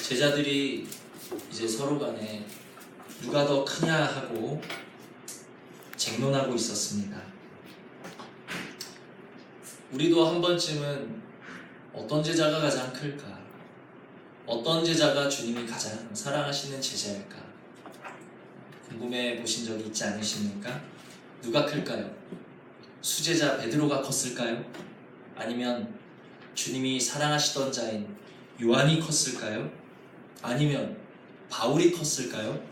제자들이 이제 서로 간에 누가 더 크냐 하고 쟁론하고 있었습니다. 우리도 한 번쯤은 어떤 제자가 가장 클까? 어떤 제자가 주님이 가장 사랑하시는 제자일까? 궁금해 보신 적이 있지 않으십니까? 누가 클까요? 수제자 베드로가 컸을까요? 아니면 주님이 사랑하시던 자인 요한이 컸을까요? 아니면 바울이 컸을까요?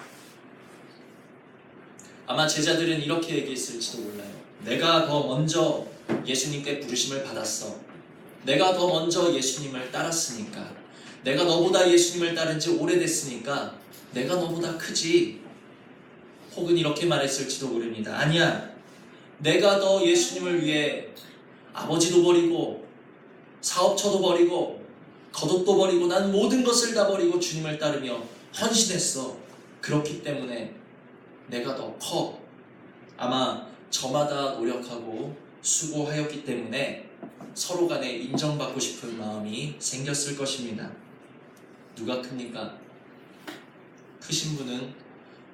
아마 제자들은 이렇게 얘기했을지도 몰라요. 내가 더 먼저 예수님께 부르심을 받았어. 내가 더 먼저 예수님을 따랐으니까, 내가 너보다 예수님을 따른 지 오래됐으니까 내가 너보다 크지. 혹은 이렇게 말했을지도 모릅니다. 아니야, 내가 더 예수님을 위해 아버지도 버리고 사업처도 버리고 겉옷도 버리고 난 모든 것을 다 버리고 주님을 따르며 헌신했어. 그렇기 때문에 내가 더 커. 아마 저마다 노력하고 수고하였기 때문에 서로 간에 인정받고 싶은 마음이 생겼을 것입니다. 누가 큽니까? 크신 분은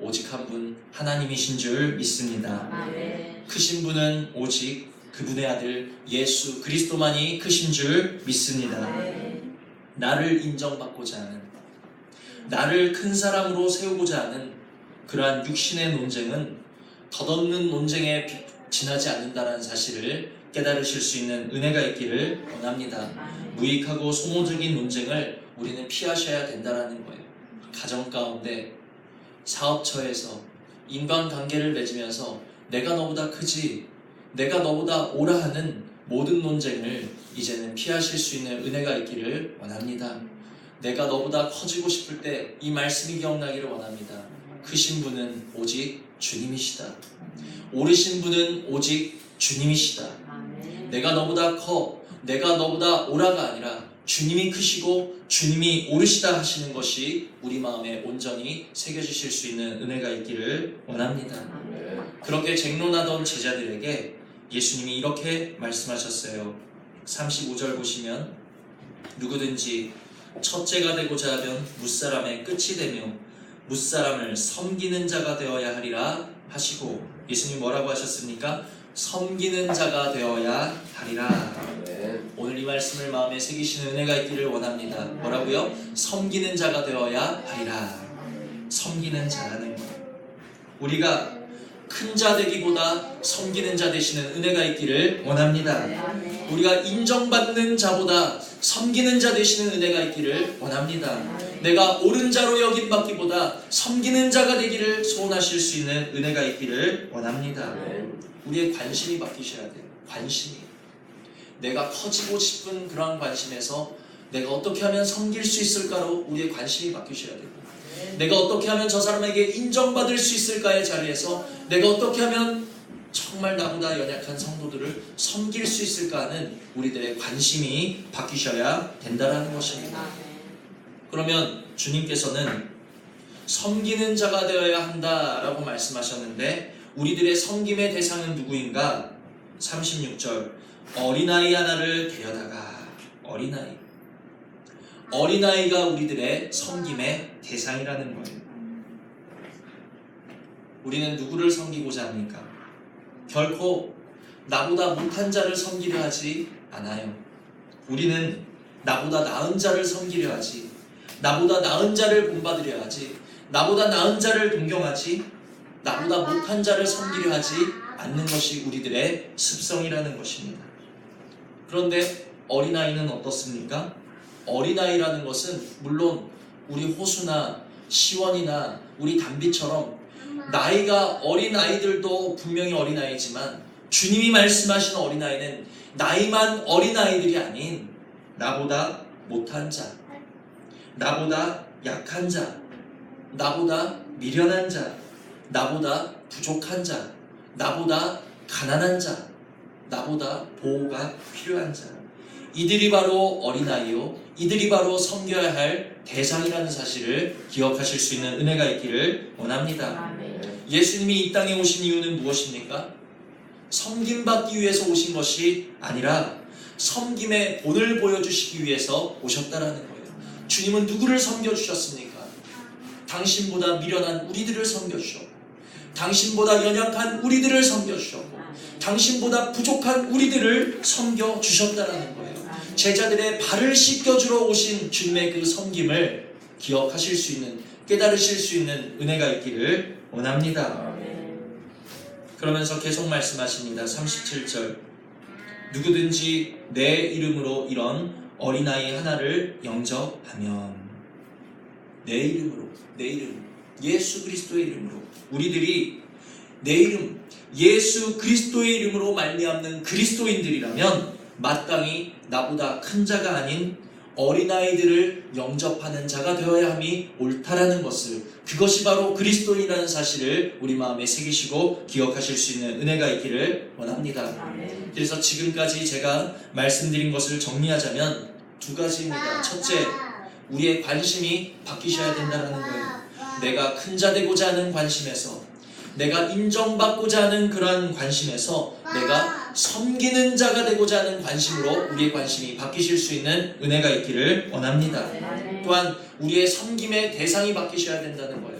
오직 한 분 하나님이신 줄 믿습니다. 아멘. 크신 분은 오직 그분의 아들 예수 그리스도만이 크신 줄 믿습니다. 아멘. 나를 인정받고자 하는, 나를 큰 사람으로 세우고자 하는 그러한 육신의 논쟁은 덧없는 논쟁에 지나지 않는다는 사실을 깨달으실 수 있는 은혜가 있기를 원합니다. 무익하고 소모적인 논쟁을 우리는 피하셔야 된다는 거예요. 가정 가운데, 사업처에서, 인간관계를 맺으면서 내가 너보다 크지, 내가 너보다 오라 하는 모든 논쟁을 이제는 피하실 수 있는 은혜가 있기를 원합니다. 내가 너보다 커지고 싶을 때 이 말씀이 기억나기를 원합니다. 크신 분은 오직 주님이시다. 오르신 분은 오직 주님이시다. 내가 너보다 커, 내가 너보다 오라가 아니라 주님이 크시고 주님이 오르시다 하시는 것이 우리 마음에 온전히 새겨지실 수 있는 은혜가 있기를 원합니다. 그렇게 쟁론하던 제자들에게 예수님이 이렇게 말씀하셨어요. 35절 보시면, 누구든지 첫째가 되고자 하면 무사람의 끝이 되며 무사람을 섬기는 자가 되어야 하리라 하시고, 예수님 뭐라고 하셨습니까? 섬기는 자가 되어야 하리라. 오늘 이 말씀을 마음에 새기시는 은혜가 있기를 원합니다. 뭐라고요? 섬기는 자가 되어야 하리라. 섬기는 자라는 거예요. 우리가 큰 자 되기보다 섬기는 자 되시는 은혜가 있기를 원합니다. 우리가 인정받는 자보다 섬기는 자 되시는 은혜가 있기를 원합니다. 내가 옳은 자로 여김받기보다 섬기는 자가 되기를 소원하실 수 있는 은혜가 있기를 원합니다. 우리의 관심이 바뀌셔야 돼요. 관심이. 내가 커지고 싶은 그러한 관심에서 내가 어떻게 하면 섬길 수 있을까로 우리의 관심이 바뀌셔야 되고, 내가 어떻게 하면 저 사람에게 인정받을 수 있을까의 자리에서 내가 어떻게 하면 정말 나보다 연약한 성도들을 섬길 수 있을까 하는 우리들의 관심이 바뀌셔야 된다는 것입니다. 그러면 주님께서는 섬기는 자가 되어야 한다라고 말씀하셨는데, 우리들의 섬김의 대상은 누구인가? 36절, 어린아이 하나를 데려다가. 어린아이가 우리들의 섬김의 대상이라는 거예요. 우리는 누구를 섬기고자 합니까? 결코 나보다 못한 자를 섬기려 하지 않아요. 우리는 나보다 나은 자를 섬기려 하지, 나보다 나은 자를 본받으려 하지, 나보다 나은 자를 동경하지, 나보다 못한 자를 섬기려 하지 않는 것이 우리들의 습성이라는 것입니다. 그런데 어린아이는 어떻습니까? 어린아이라는 것은 물론 우리 호수나 시원이나 우리 담비처럼 나이가 어린 아이들도 분명히 어린아이지만, 주님이 말씀하시는 어린아이는 나이만 어린아이들이 아닌 나보다 못한 자, 나보다 약한 자, 나보다 미련한 자, 나보다 부족한 자, 나보다 가난한 자, 나보다 보호가 필요한 자, 이들이 바로 어린아이요, 이들이 바로 섬겨야 할 대상이라는 사실을 기억하실 수 있는 은혜가 있기를 원합니다. 예수님이 이 땅에 오신 이유는 무엇입니까? 섬김받기 위해서 오신 것이 아니라 섬김의 본을 보여주시기 위해서 오셨다라는 거예요. 주님은 누구를 섬겨주셨습니까? 당신보다 미련한 우리들을 섬겨주셨고, 당신보다 연약한 우리들을 섬겨주셨고, 당신보다 부족한 우리들을 섬겨주셨다라는 거예요. 제자들의 발을 씻겨주러 오신 주님의 그 섬김을 기억하실 수 있는, 깨달으실 수 있는 은혜가 있기를 원합니다. 그러면서 계속 말씀하십니다. 37절, 누구든지 내 이름으로 이런 어린아이 하나를 영접하면, 내 이름으로, 내 이름, 예수 그리스도의 이름으로, 우리들이 내 이름, 예수 그리스도의 이름으로 말미암는 그리스도인들이라면 마땅히 나보다 큰 자가 아닌 어린아이들을 영접하는 자가 되어야 함이 옳다라는 것을, 그것이 바로 그리스도인이라는 사실을 우리 마음에 새기시고 기억하실 수 있는 은혜가 있기를 원합니다. 그래서 지금까지 제가 말씀드린 것을 정리하자면 두 가지입니다. 첫째, 우리의 관심이 바뀌셔야 된다는 거예요. 내가 큰 자 되고자 하는 관심에서, 내가 인정받고자 하는 그러한 관심에서 내가 섬기는 자가 되고자 하는 관심으로 우리의 관심이 바뀌실 수 있는 은혜가 있기를 원합니다. 또한 우리의 섬김의 대상이 바뀌셔야 된다는 거예요.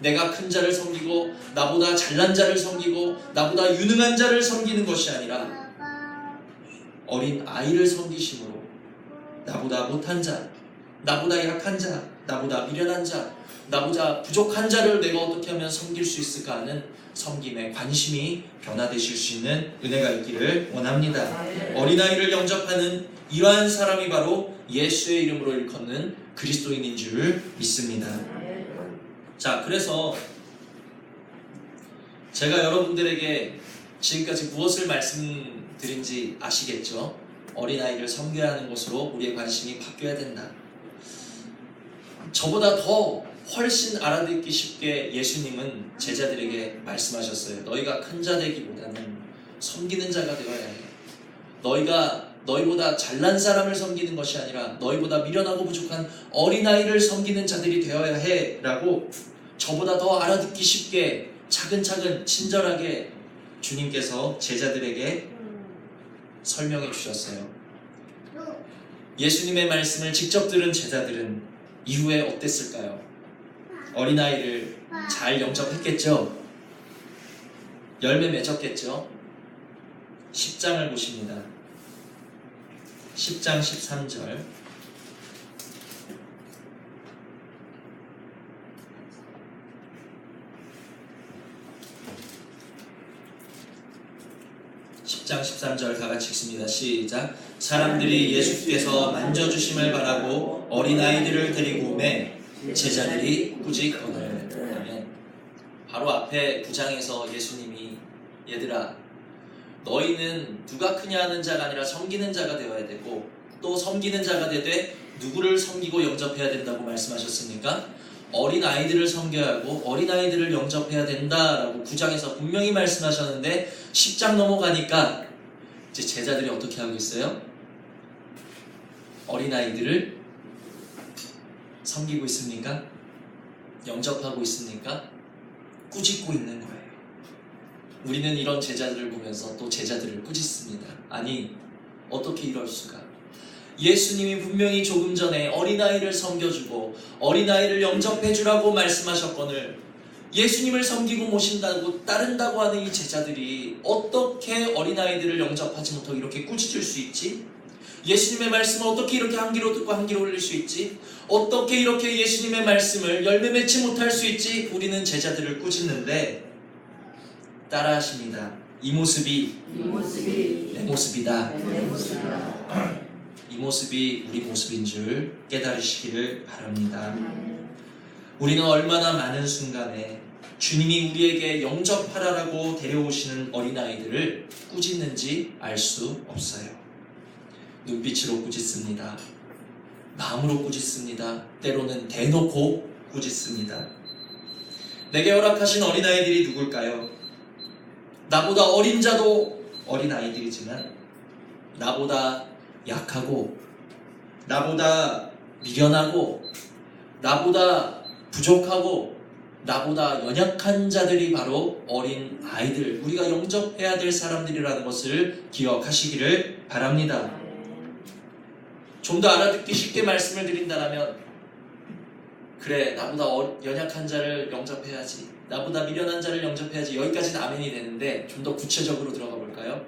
내가 큰 자를 섬기고 나보다 잘난 자를 섬기고 나보다 유능한 자를 섬기는 것이 아니라 어린 아이를 섬기심으로 나보다 못한 자, 나보다 약한 자, 나보다 미련한 자, 나보다 부족한 자를 내가 어떻게 하면 섬길 수 있을까 하는 섬김의 관심이 변화되실 수 있는 은혜가 있기를 원합니다. 어린아이를 영접하는 이러한 사람이 바로 예수의 이름으로 일컫는 그리스도인인 줄 믿습니다. 자, 그래서 제가 여러분들에게 지금까지 무엇을 말씀드린지 아시겠죠? 어린아이를 섬겨야 하는 것으로 우리의 관심이 바뀌어야 된다. 저보다 더 훨씬 알아듣기 쉽게 예수님은 제자들에게 말씀하셨어요. 너희가 큰 자 되기보다는 섬기는 자가 되어야 해. 너희보다 잘난 사람을 섬기는 것이 아니라 너희보다 미련하고 부족한 어린아이를 섬기는 자들이 되어야 해 라고 저보다 더 알아듣기 쉽게 차근차근 친절하게 주님께서 제자들에게 설명해 주셨어요. 예수님의 말씀을 직접 들은 제자들은 이후에 어땠을까요? 어린아이를 잘 영접했겠죠? 열매 맺었겠죠? 10장을 보십니다. 10장 13절. (10장 13절) 다 같이 읽습니다. 시작. 사람들이 예수께서 만져주심을 바라고 어린아이들을 데리고 오매 제자들이 꾸짖거늘. 아멘. 바로 앞에 9장에서 예수님이 얘들아, 너희는 누가 크냐 하는 자가 아니라 섬기는 자가 되어야 되고, 또 섬기는 자가 되되 누구를 섬기고 영접해야 된다고 말씀하셨습니까? 어린아이들을 섬겨야 하고 어린아이들을 영접해야 된다라고 9장에서 분명히 말씀하셨는데 10장 넘어가니까 이제 제자들이 어떻게 하고 있어요? 어린아이들을 섬기고 있습니까? 영접하고 있습니까? 꾸짖고 있는 거예요. 우리는 이런 제자들을 보면서 또 제자들을 꾸짖습니다. 아니, 어떻게 이럴 수가? 예수님이 분명히 조금 전에 어린아이를 섬겨주고 어린아이를 영접해주라고 말씀하셨거늘 예수님을 섬기고 모신다고 따른다고 하는 이 제자들이 어떻게 어린아이들을 영접하지 못하고 이렇게 꾸짖을 수 있지? 예수님의 말씀을 어떻게 이렇게 한 귀로 듣고 한 귀로 올릴 수 있지? 어떻게 이렇게 예수님의 말씀을 열매 맺지 못할 수 있지? 우리는 제자들을 꾸짖는데 따라하십니다. 이 모습이 내 모습이다. 이 모습이 우리 모습인 줄 깨달으시기를 바랍니다. 우리는 얼마나 많은 순간에 주님이 우리에게 영접하라라고 데려오시는 어린아이들을 꾸짖는지 알 수 없어요. 눈빛으로 꾸짖습니다. 마음으로 꾸짖습니다. 때로는 대놓고 꾸짖습니다. 내게 허락하신 어린아이들이 누굴까요? 나보다 어린 자도 어린아이들이지만 나보다 약하고 나보다 미련하고 나보다 부족하고 나보다 연약한 자들이 바로 어린 아이들, 우리가 영접해야 될 사람들이라는 것을 기억하시기를 바랍니다. 좀 더 알아듣기 쉽게 말씀을 드린다면, 그래, 나보다 연약한 자를 영접해야지, 나보다 미련한 자를 영접해야지, 여기까지는 아멘이 되는데 좀 더 구체적으로 들어가 볼까요?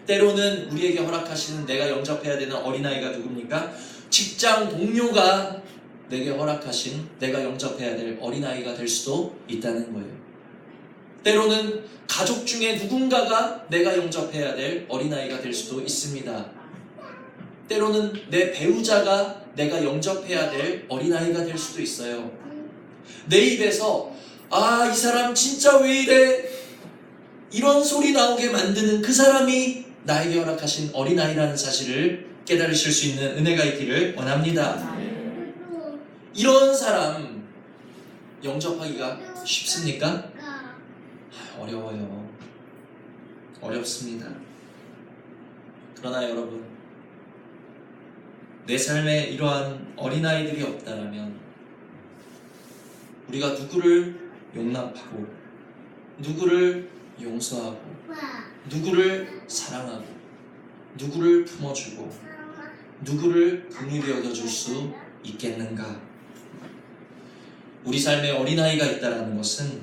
때로는 우리에게 허락하시는 내가 영접해야 되는 어린아이가 누굽니까? 직장 동료가 내게 허락하신 내가 영접해야 될 어린아이가 될 수도 있다는 거예요. 때로는 가족 중에 누군가가 내가 영접해야 될 어린아이가 될 수도 있습니다. 때로는 내 배우자가 내가 영접해야 될 어린아이가 될 수도 있어요. 내 입에서 이 사람 진짜 왜 이래? 이런 소리 나오게 만드는 그 사람이 나에게 허락하신 어린아이라는 사실을 깨달으실 수 있는 은혜가 있기를 원합니다. 이런 사람 영접하기가 쉽습니까? 어려워요. 어렵습니다. 그러나 여러분, 내 삶에 이러한 어린아이들이 없다면 우리가 누구를 용납하고, 누구를 용서하고, 누구를 사랑하고, 누구를 품어주고, 누구를 긍휼히 여겨줄 수 있겠는가? 우리 삶에 어린아이가 있다는 것은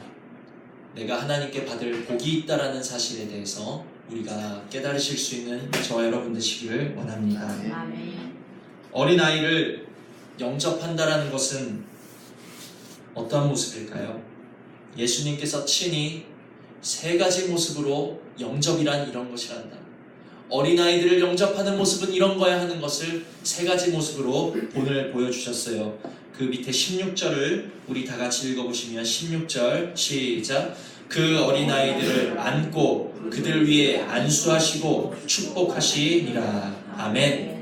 내가 하나님께 받을 복이 있다는 사실에 대해서 우리가 깨달으실 수 있는 저와 여러분 되시기를 원합니다. 어린아이를 영접한다는 것은 어떠한 모습일까요? 예수님께서 친히 세 가지 모습으로 영접이란 이런 것이란다, 어린아이들을 영접하는 모습은 이런 거야 하는 것을 세 가지 모습으로 오늘 보여주셨어요. 그 밑에 16절을 우리 다 같이 읽어보시면, 16절 시작. 그 어린아이들을 안고 그들 위에 안수하시고 축복하시니라. 아멘.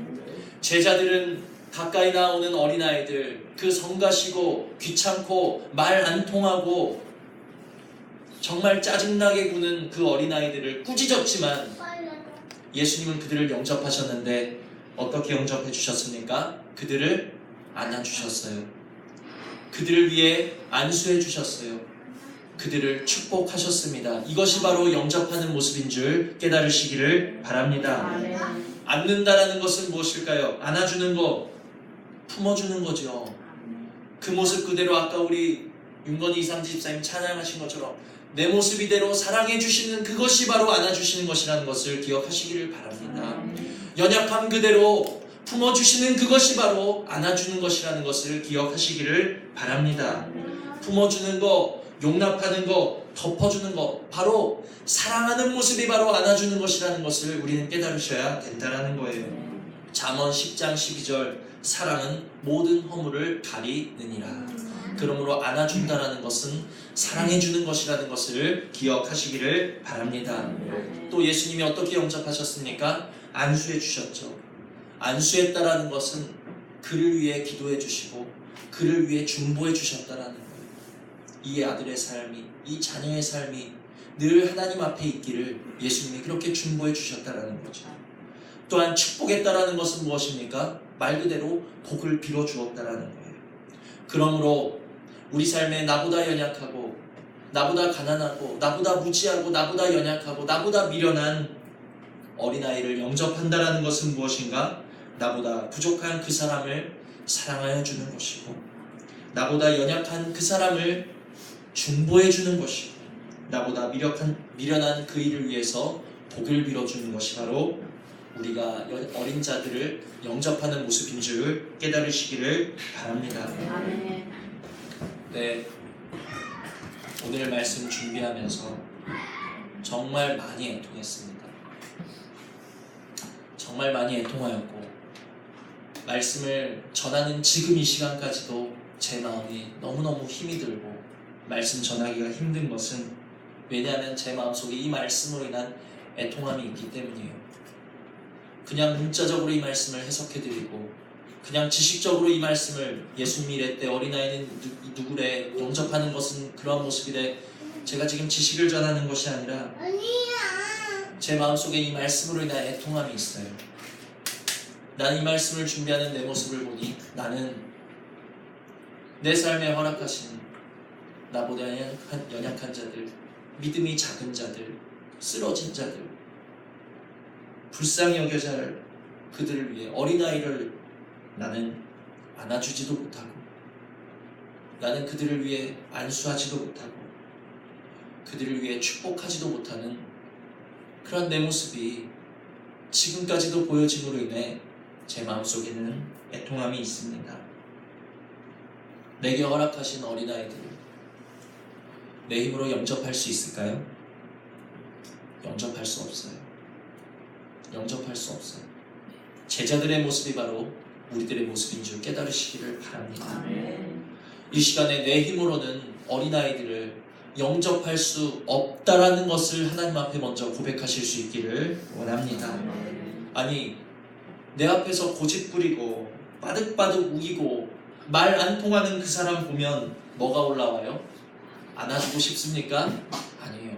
제자들은 가까이 나오는 어린아이들, 그 성가시고 귀찮고 말 안 통하고 정말 짜증나게 구는 그 어린아이들을 꾸짖었지만 예수님은 그들을 영접하셨는데 어떻게 영접해 주셨습니까? 그들을 안아주셨어요. 그들을 위해 안수해 주셨어요. 그들을 축복하셨습니다. 이것이 바로 영접하는 모습인 줄 깨달으시기를 바랍니다. 안는다라는 것은 무엇일까요? 안아주는 것, 품어주는 거죠. 그 모습 그대로 아까 우리 윤건희 이상지 집사님 찬양하신 것처럼 내 모습 이대로 사랑해 주시는 그것이 바로 안아주시는 것이라는 것을 기억하시기를 바랍니다. 연약함 그대로 품어주시는 그것이 바로 안아주는 것이라는 것을 기억하시기를 바랍니다. 품어주는 것, 용납하는 것, 덮어주는 것, 바로 사랑하는 모습이 바로 안아주는 것이라는 것을 우리는 깨달으셔야 된다는 거예요. 잠언 10장 12절, 사랑은 모든 허물을 가리느니라. 그러므로 안아준다라는 것은 사랑해주는 것이라는 것을 기억하시기를 바랍니다. 또 예수님이 어떻게 영접하셨습니까? 안수해 주셨죠. 안수했다라는 것은 그를 위해 기도해 주시고 그를 위해 중보해 주셨다라는 거예요. 이 아들의 삶이, 이 자녀의 삶이 늘 하나님 앞에 있기를 예수님이 그렇게 중보해 주셨다라는 거죠. 또한 축복했다라는 것은 무엇입니까? 말 그대로 복을 빌어 주었다라는 거예요. 그러므로 우리 삶에 나보다 연약하고, 나보다 가난하고, 나보다 무지하고, 나보다 연약하고, 나보다 미련한 어린아이를 영접한다라는 것은 무엇인가? 나보다 부족한 그 사람을 사랑하여 주는 것이고, 나보다 연약한 그 사람을 중보해 주는 것이고, 나보다 미련한 그 일을 위해서 복을 빌어주는 것이 바로 우리가 어린 자들을 영접하는 모습인 줄 깨달으시기를 바랍니다. 네, 오늘 말씀 준비하면서 정말 많이 애통했습니다. 정말 많이 애통하였고, 말씀을 전하는 지금 이 시간까지도 제 마음이 너무너무 힘이 들고 말씀 전하기가 힘든 것은, 왜냐하면 제 마음속에 이 말씀으로 인한 애통함이 있기 때문이에요. 그냥 문자적으로 이 말씀을 해석해드리고, 그냥 지식적으로 이 말씀을 예수님이 이랬대, 어린아이는 누구래, 영접하는 것은 그러한 모습이래, 제가 지금 지식을 전하는 것이 아니라 제 마음속에 이 말씀으로 인한 애통함이 있어요. 나는 이 말씀을 준비하는 내 모습을 보니 나는 내 삶에 허락하신 나보다 연약한 자들, 믿음이 작은 자들, 쓰러진 자들, 불쌍히 여겨야 할 그들을 위해, 어린아이를 나는 안아주지도 못하고, 나는 그들을 위해 안수하지도 못하고, 그들을 위해 축복하지도 못하는 그런 내 모습이 지금까지도 보여짐으로 인해 제 마음속에는 애통함이 있습니다. 내게 허락하신 어린아이들을 내 힘으로 영접할 수 있을까요? 영접할 수 없어요. 영접할 수 없어요. 제자들의 모습이 바로 우리들의 모습인 줄 깨달으시기를 바랍니다. 이 시간에 내 힘으로는 어린아이들을 영접할 수 없다라는 것을 하나님 앞에 먼저 고백하실 수 있기를 원합니다. 아니, 내 앞에서 고집 부리고 빠득빠득 우기고 말 안 통하는 그 사람 보면 뭐가 올라와요? 안아주고 싶습니까? 아니에요.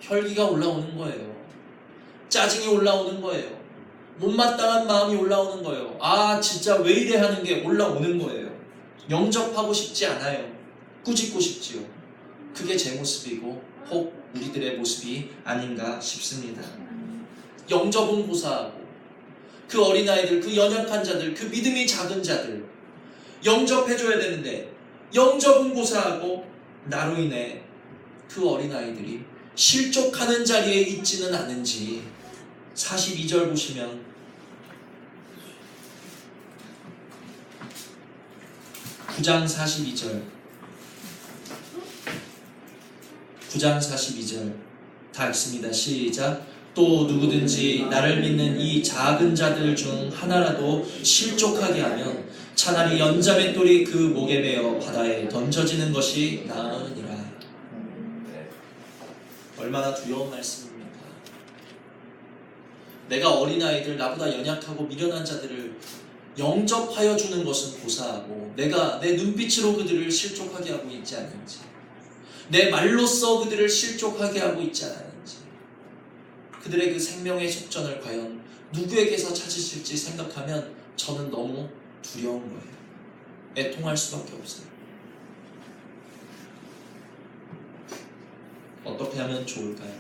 혈기가 올라오는 거예요. 짜증이 올라오는 거예요. 못마땅한 마음이 올라오는 거예요. 아, 진짜 왜 이래 하는 게 올라오는 거예요. 영접하고 싶지 않아요. 꾸짖고 싶지요. 그게 제 모습이고 혹 우리들의 모습이 아닌가 싶습니다. 영접은 고사하고 그 어린아이들, 그 연약한 자들, 그 믿음이 작은 자들 영접해줘야 되는데 영접은 고사하고 나로 인해 그 어린아이들이 실족하는 자리에 있지는 않은지 42절 보시면 (9장 42절) 다 읽습니다. 시작. 또 누구든지 나를 믿는 이 작은 자들 중 하나라도 실족하게 하면 차라리 연자맷돌이 그 목에 매어 바다에 던져지는 것이 나으니라. 얼마나 두려운 말씀입니까? 내가 어린아이들, 나보다 연약하고 미련한 자들을 영접하여 주는 것은 고사하고 내가 내 눈빛으로 그들을 실족하게 하고 있지 않은지, 내 말로써 그들을 실족하게 하고 있지 않은지, 그들의 그 생명의 속전을 과연 누구에게서 찾으실지 생각하면 저는 너무 두려운 거예요. 애통할 수밖에 없어요. 어떻게 하면 좋을까요?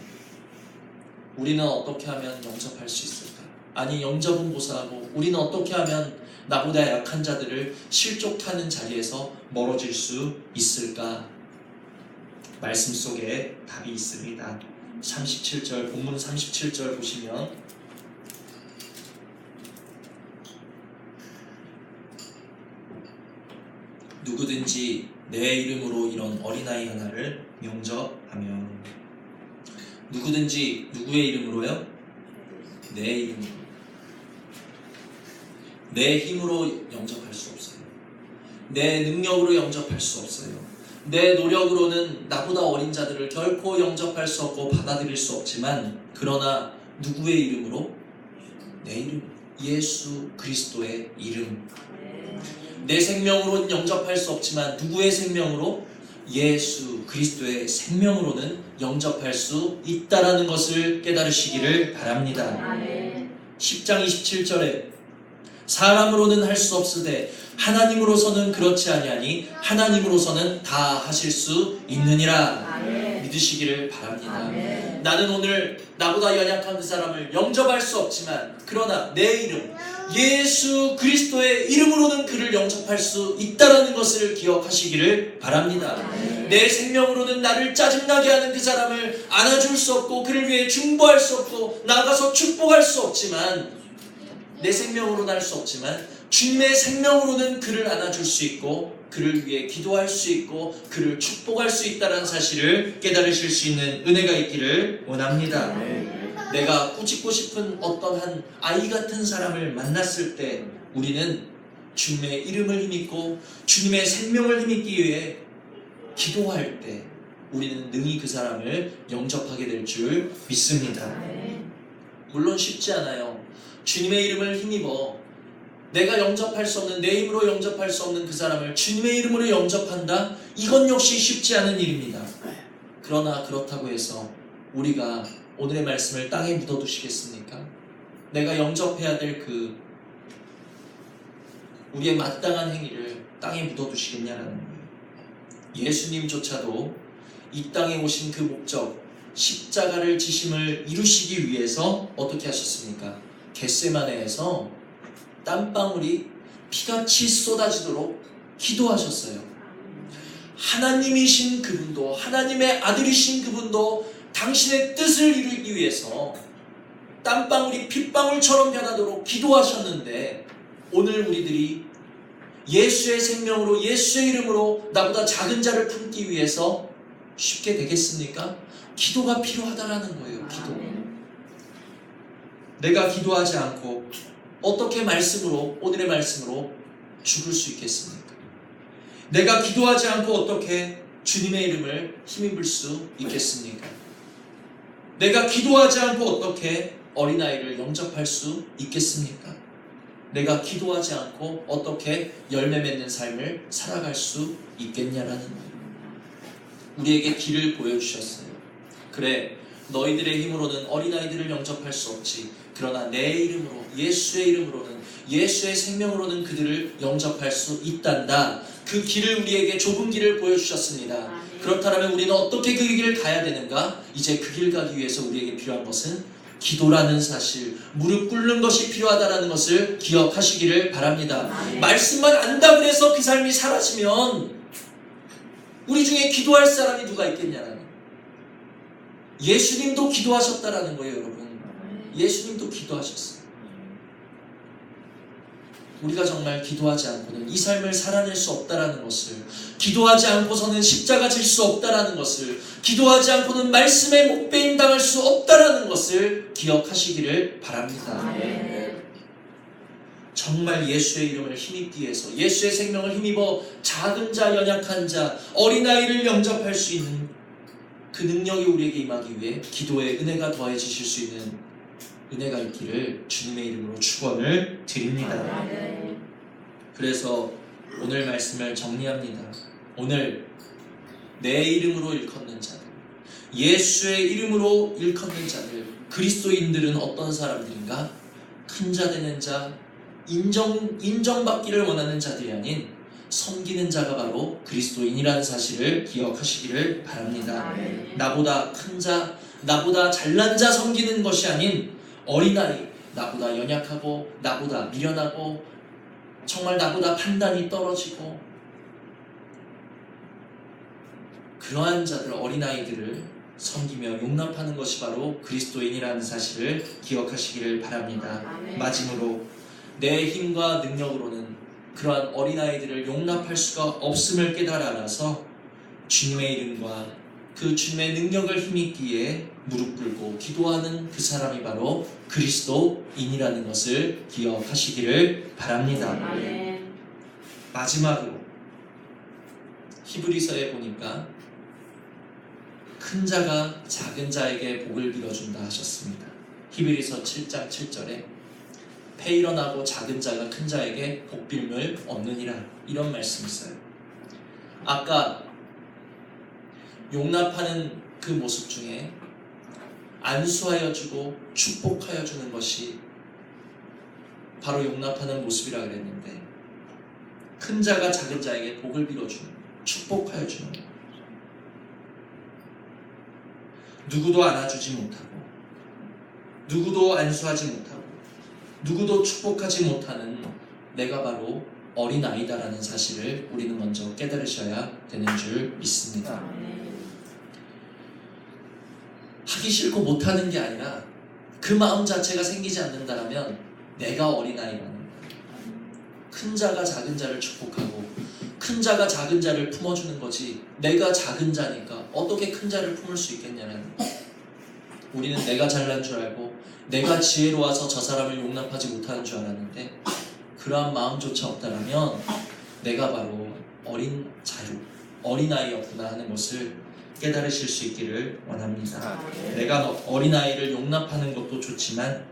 우리는 어떻게 하면 영접할 수 있을까요? 아니, 영접은 고사하고 우리는 어떻게 하면 나보다 약한 자들을 실족하는 자리에서 멀어질 수 있을까? 말씀 속에 답이 있습니다. 37절, 본문 37절 보시면 누구든지 내 이름으로 이런 어린아이 하나를 영접하면, 누구든지 누구의 이름으로요? 내 이름으로. 내 힘으로 영접할 수 없어요. 내 능력으로 영접할 수 없어요. 내 노력으로는 나보다 어린 자들을 결코 영접할 수 없고 받아들일 수 없지만, 그러나 누구의 이름으로? 내 이름, 예수 그리스도의 이름. 내 생명으로는 영접할 수 없지만 누구의 생명으로? 예수 그리스도의 생명으로는 영접할 수 있다라는 것을 깨달으시기를 바랍니다. 10장 27절에 사람으로는 할 수 없으되 하나님으로서는 그렇지 아니하니 하나님으로서는 다 하실 수 있느니라. 믿으시기를 바랍니다. 나는 오늘 나보다 연약한 그 사람을 영접할 수 없지만, 그러나 내 이름 예수 그리스도의 이름으로는 그를 영접할 수 있다는 것을 기억하시기를 바랍니다. 내 생명으로는 나를 짜증나게 하는 그 사람을 안아줄 수 없고 그를 위해 중보할 수 없고 나가서 축복할 수 없지만, 내 생명으로는 할 수 없지만 주님의 생명으로는 그를 안아줄 수 있고 그를 위해 기도할 수 있고 그를 축복할 수 있다는 사실을 깨달으실 수 있는 은혜가 있기를 원합니다. 내가 꾸짖고 싶은 어떠한 아이 같은 사람을 만났을 때 우리는 주님의 이름을 힘입고 주님의 생명을 힘입기 위해 기도할 때 우리는 능히 그 사람을 영접하게 될 줄 믿습니다. 물론 쉽지 않아요. 주님의 이름을 힘입어 내가 영접할 수 없는, 내 힘으로 영접할 수 없는 그 사람을 주님의 이름으로 영접한다? 이건 역시 쉽지 않은 일입니다. 그러나 그렇다고 해서 우리가 오늘의 말씀을 땅에 묻어두시겠습니까? 내가 영접해야 될 그 우리의 마땅한 행위를 땅에 묻어두시겠냐라는 거예요. 예수님조차도 이 땅에 오신 그 목적, 십자가를 지심을 이루시기 위해서 어떻게 하셨습니까? 겟세마네에서 땀방울이 피같이 쏟아지도록 기도하셨어요. 하나님이신 그분도, 하나님의 아들이신 그분도 당신의 뜻을 이루기 위해서 땀방울이 핏방울처럼 변하도록 기도하셨는데, 오늘 우리들이 예수의 생명으로, 예수의 이름으로 나보다 작은 자를 품기 위해서 쉽게 되겠습니까? 기도가 필요하다라는 거예요. 기도. 내가 기도하지 않고 어떻게 말씀으로, 오늘의 말씀으로 죽을 수 있겠습니까? 내가 기도하지 않고 어떻게 주님의 이름을 힘입을 수 있겠습니까? 내가 기도하지 않고 어떻게 어린아이를 영접할 수 있겠습니까? 내가 기도하지 않고 어떻게 열매 맺는 삶을 살아갈 수 있겠냐라는 거예요. 우리에게 길을 보여주셨어요. 그래, 너희들의 힘으로는 어린아이들을 영접할 수 없지. 그러나 내 이름으로, 예수의 이름으로는, 예수의 생명으로는 그들을 영접할 수 있단다. 그 길을, 우리에게 좁은 길을 보여주셨습니다. 그렇다면 우리는 어떻게 그 길을 가야 되는가? 이제 그 길 가기 위해서 우리에게 필요한 것은 기도라는 사실, 무릎 꿇는 것이 필요하다는 것을 기억하시기를 바랍니다. 말씀만 안다고 해서 그 삶이 사라지면 우리 중에 기도할 사람이 누가 있겠냐라는, 예수님도 기도하셨다라는 거예요. 여러분, 예수님도 기도하셨어요. 우리가 정말 기도하지 않고는 이 삶을 살아낼 수 없다라는 것을, 기도하지 않고서는 십자가 질 수 없다라는 것을, 기도하지 않고는 말씀에 목배임 당할 수 없다라는 것을 기억하시기를 바랍니다. 정말 예수의 이름을 힘입기 위해서, 예수의 생명을 힘입어 작은 자, 연약한 자, 어린아이를 영접할 수 있는 그 능력이 우리에게 임하기 위해 기도의 은혜가 더해지실 수 있는 은혜가 있기를 주님의 이름으로 축원을 드립니다. 그래서 오늘 말씀을 정리합니다. 오늘 내 이름으로 일컫는 자들, 예수의 이름으로 일컫는 자들, 그리스도인들은 어떤 사람들인가? 큰 자 되는 자, 인정받기를 원하는 자들이 아닌 섬기는 자가 바로 그리스도인이라는 사실을 기억하시기를 바랍니다. 나보다 큰 자, 나보다 잘난 자 섬기는 것이 아닌 어린아이, 나보다 연약하고 나보다 미련하고 정말 나보다 판단이 떨어지고 그러한 자들, 어린아이들을 섬기며 용납하는 것이 바로 그리스도인이라는 사실을 기억하시기를 바랍니다. 마지막으로 내 힘과 능력으로는 그러한 어린아이들을 용납할 수가 없음을 깨달아 알아서 주님의 이름과 그 주님의 능력을 힘입기에 무릎 꿇고 기도하는 그 사람이 바로 그리스도인이라는 것을 기억하시기를 바랍니다. 마지막으로 히브리서에 보니까 큰 자가 작은 자에게 복을 빌어준다 하셨습니다. 히브리서 7장 7절에 패 일어나고 작은 자가 큰 자에게 복 빌물 얻느니라, 이런 말씀이 있어요. 아까 용납하는 그 모습 중에 안수하여 주고 축복하여 주는 것이 바로 용납하는 모습이라 그랬는데, 큰 자가 작은 자에게 복을 빌어주는, 축복하여 주는 것. 누구도 안아주지 못하고 누구도 안수하지 못하고 누구도 축복하지 못하는 내가 바로 어린아이다라는 사실을 우리는 먼저 깨달으셔야 되는 줄 믿습니다. 하기 싫고 못하는 게 아니라 그 마음 자체가 생기지 않는다면 내가 어린아이라는 거예요. 큰 자가 작은 자를 축복하고 큰 자가 작은 자를 품어주는 거지, 내가 작은 자니까 어떻게 큰 자를 품을 수 있겠냐는 거예요. 우리는 내가 잘난 줄 알고 내가 지혜로워서 저 사람을 용납하지 못하는 줄 알았는데, 그러한 마음조차 없다라면 내가 바로 어린아이였구나 하는 것을 깨달으실 수 있기를 원합니다. 내가 어린아이를 용납하는 것도 좋지만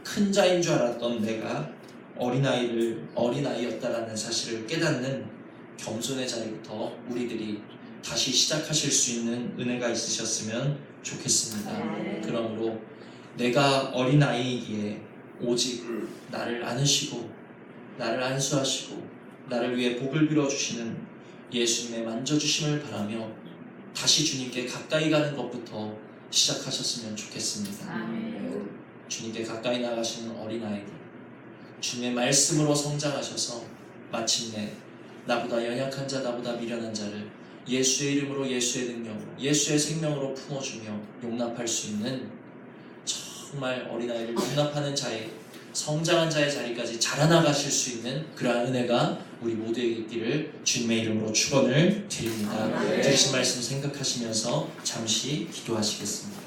큰 자인 줄 알았던 내가 어린아이였다라는 사실을 깨닫는 겸손의 자리부터 우리들이 다시 시작하실 수 있는 은혜가 있으셨으면 좋겠습니다. 그러므로 내가 어린아이이기에 오직 나를 안으시고 나를 안수하시고 나를 위해 복을 빌어주시는 예수님의 만져주심을 바라며 다시 주님께 가까이 가는 것부터 시작하셨으면 좋겠습니다. 주님께 가까이 나가시는 어린아이들, 주님의 말씀으로 성장하셔서 마침내 나보다 연약한 자, 나보다 미련한 자를 예수의 이름으로, 예수의 능력으로, 예수의 생명으로 품어주며 용납할 수 있는 정말 어린아이를 용납하는 자의, 성장한 자의 자리까지 자라나가실 수 있는 그러한 은혜가 우리 모두에게 있기를 주님의 이름으로 축원을 드립니다. 들으신 말씀 생각하시면서 잠시 기도하시겠습니다.